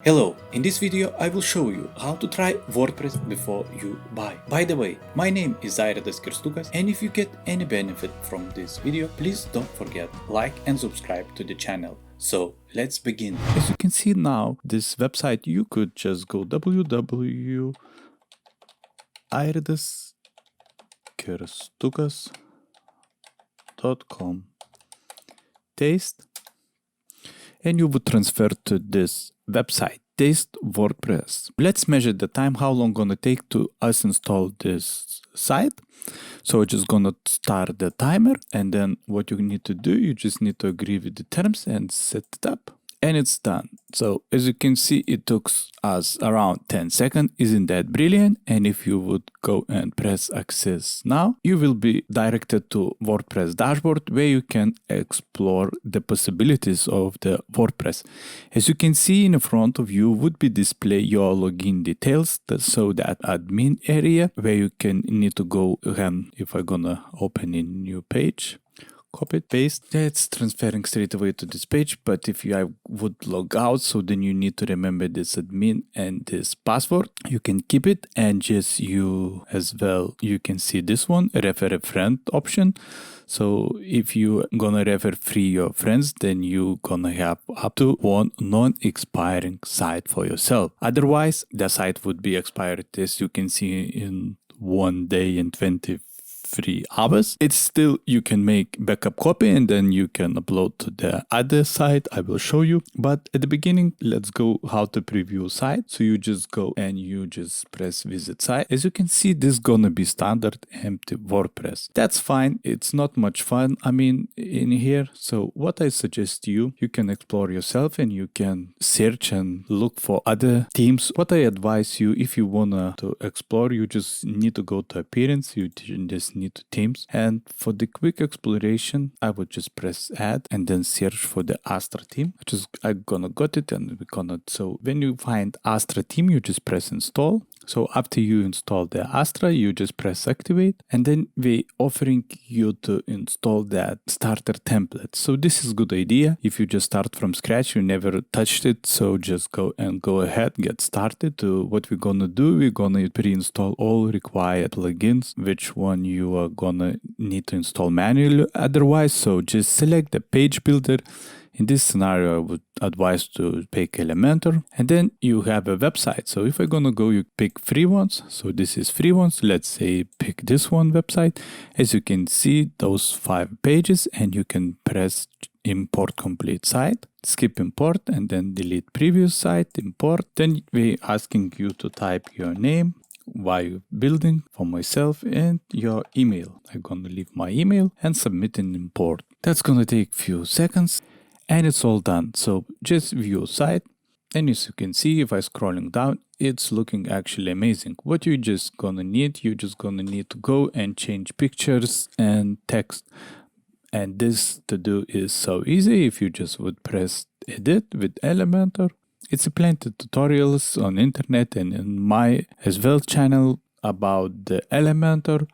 Hello, in this video I will show you how to try WordPress before you buy. By the way, my name is Kirstukas, and if you get any benefit from this video, please don't forget like and subscribe to the channel. So let's begin. As you can see now, this website, you could just go www.kirstukas.com, taste, and you would transfer to this website, taste WordPress. Let's measure the time, how long gonna take to us install this site. So just gonna start the timer, and then what you need to do, you just need to agree with the terms and set it up. And it's done. So as you can see, it took us around 10 seconds. Isn't that brilliant? And if you would go and press access now, you will be directed to WordPress dashboard where you can explore the possibilities of the WordPress. As you can see, in front of you would be display your login details. So that admin area where you can need to go again. If I'm gonna open a new page, copy, paste, it's transferring straight away to this page. But if I would log out, so then you need to remember this admin and this password. You can keep it, and just you as well, you can see this one, refer a friend option. So if you gonna refer free your friends, then you gonna have up to one non-expiring site for yourself. Otherwise, the site would be expired, as you can see, in 1 day and 23 hours. It's still, you can make backup copy and then you can upload to the other site. I will show you. But at the beginning, let's go how to preview site. So you just go and you just press visit site. As you can see, this is gonna be standard empty WordPress. That's fine. It's not much fun, in here. So what I suggest you can explore yourself and you can search and look for other themes. What I advise you, if you wanna to explore, you just need to go to appearance. You just need to themes, and for the quick exploration I would just press add and then search for the Astra theme. I'm gonna got it, and we're gonna, so when you find Astra theme, you just press install. So after you install the Astra, you just press activate, and then we offering you to install that starter template. So this is a good idea. If you just start from scratch, you never touched it, so just go ahead, get started. To what we're gonna do, we're gonna pre-install all required plugins, which one you are gonna need to install manually otherwise. So just select the page builder. In this scenario, I would advise to pick Elementor, and then you have a website. So if I'm gonna go, you pick free ones. So this is free ones. Let's say pick this one website. As you can see, those 5 pages, and you can press import complete site, skip import, and then delete previous site, import. Then we're asking you to type your name, why you're building, for myself, and your email. I'm gonna leave my email and submit and import. That's gonna take few seconds. And it's all done. So just view site, and as you can see, if I'm scrolling down, it's looking actually amazing. What you're just gonna need to go and change pictures and text. And this to do is so easy. If you just would press edit with Elementor, it's a plenty of tutorials on internet and in my as well channel about the Elementor.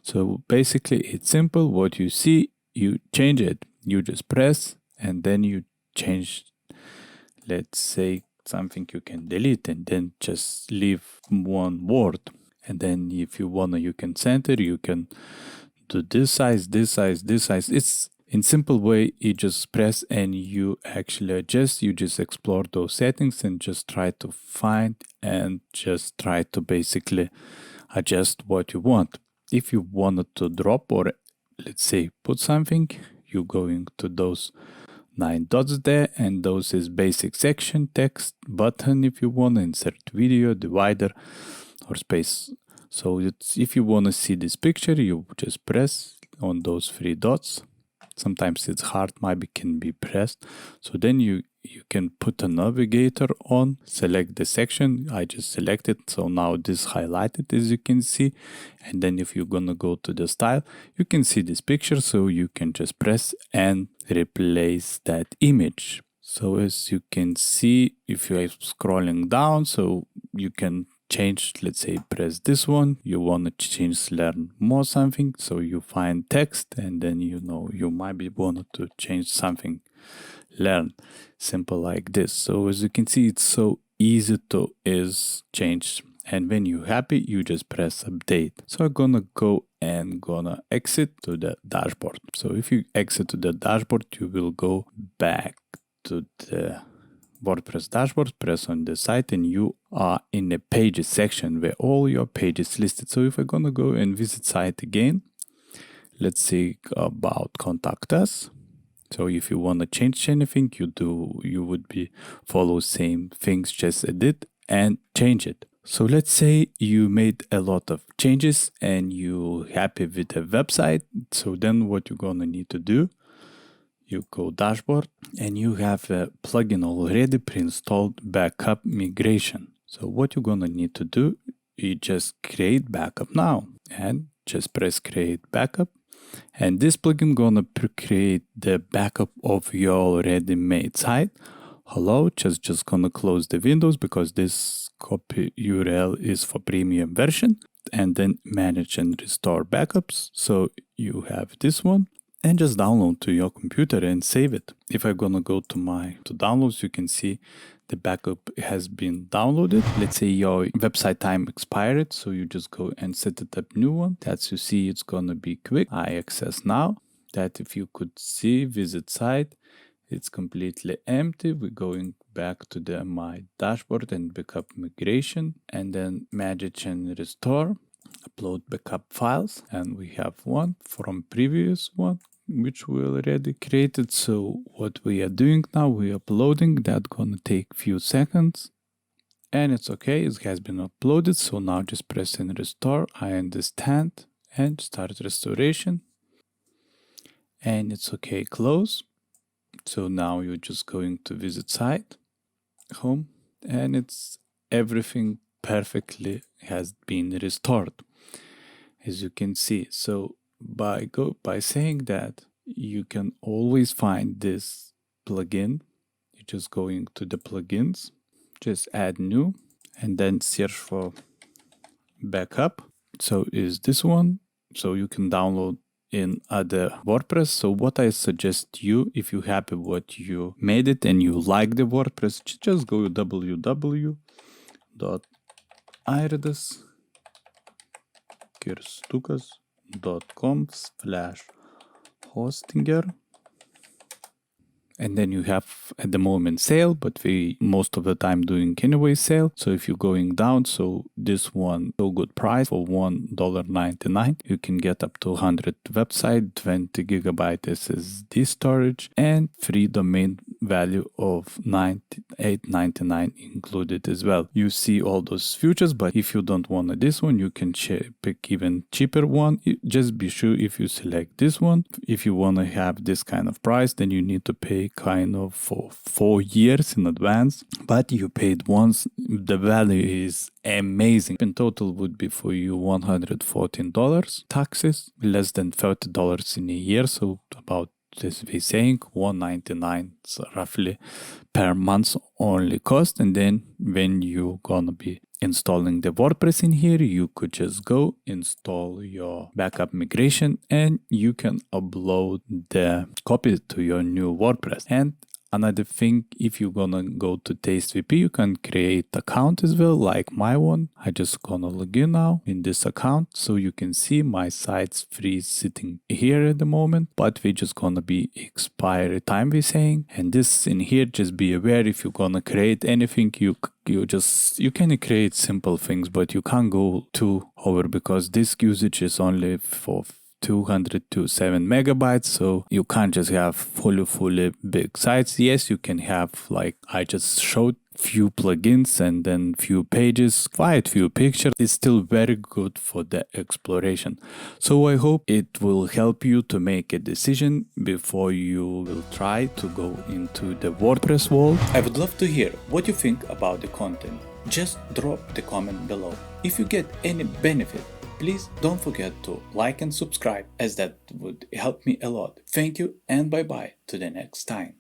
So basically it's simple. What you see, you change it. You just press, and then you change, let's say, something you can delete, and then just leave one word. And then if you wanna, you can center, you can do this size, this size, this size. It's in simple way. You just press and you actually adjust. You just explore those settings and just try to find and just try to basically adjust what you want. If you wanted to drop or let's say put something, you going to those 9 dots there, and those is basic section, text, button if you want to insert video, divider or space. So it's, if you want to see this picture, you just press on those 3 dots. Sometimes it's hard, maybe can be pressed. So then you can put a navigator on, select the section. I just selected, so now this highlighted, as you can see. And then if you're gonna go to the style, you can see this picture, so you can just press and replace that image. So as you can see, if you are scrolling down, so you can change, let's say press this one, you want to change learn more something, so you find text, and then you might be wanted to change something learn, simple like this. So as you can see, it's so easy to is change. And when you're happy, you just press update. So I'm gonna go and gonna exit to the dashboard. So if you exit to the dashboard, you will go back to the WordPress dashboard, press on the site, and you are in the pages section where all your pages listed. So if I'm gonna go and visit site again, let's say about contact us. So if you want to change anything, you would be follow same things, just edit and change it. So let's say you made a lot of changes and you happy with the website. So then what you're gonna need to do, you go dashboard and you have a plugin already pre-installed backup migration. So what you're gonna need to do, you just create backup now and just press create backup. And this plugin gonna create the backup of your already made site. Hello, just gonna close the windows because this copy URL is for premium version, and then manage and restore backups. So you have this one and just download to your computer and save it. If I'm gonna go to downloads, you can see the backup has been downloaded. Let's say your website time expired, so you just go and set it up new one. That's you see it's gonna be quick. I access now. That if you could see, visit site, it's completely empty. We're going back to my dashboard and backup migration, and then manage and restore, upload backup files, and we have one from previous one which we already created. So what we are doing now, we're uploading. That's gonna take few seconds, and it's okay, it has been uploaded. So now just press and restore. I understand, and start restoration, and it's okay, close. So now you're just going to visit site, home, and it's everything perfectly has been restored, as you can see. So by saying that, you can always find this plugin. You're just going to the plugins, just add new, and then search for backup. So is this one. So you can download in other WordPress. So what I suggest you, if you're happy what you made it and you like the WordPress, just go to www.airidaskerstukas.com/hostinger. And then you have at the moment sale, but we most of the time doing anyway sale. So if you're going down, so this one so good price for $1.99, you can get up to 100 website, 20 gigabyte SSD storage, and free domain value of $98.99 included as well. You see all those features, but if you don't want this one, you can pick even cheaper one. Just be sure if you select this one, if you want to have this kind of price, then you need to pay kind of for 4 years in advance, but you paid once. The value is amazing. In total would be for you $114, taxes less than $30 in a year, so about, as we saying, $199 so roughly per month only cost. And then when you gonna be installing the WordPress in here, you could just go install your backup migration and you can upload the copy to your new WordPress. And another thing, if you're gonna go to TasteVP, you can create account as well, like my one. I just gonna log in now in this account, so you can see my site's free sitting here at the moment, but we just gonna be expiry time we're saying. And this in here, just be aware, if you're gonna create anything, you can create simple things, but you can't go too over, because disk usage is only for 207 megabytes, so you can't just have fully big sites. Yes, you can have, like I just showed, few plugins and then few pages, quite few pictures. It's still very good for the exploration. So I hope it will help you to make a decision before you will try to go into the WordPress world. I would love to hear what you think about the content. Just drop the comment below. If you get any benefit, please don't forget to like and subscribe, as that would help me a lot. Thank you, and bye bye to the next time.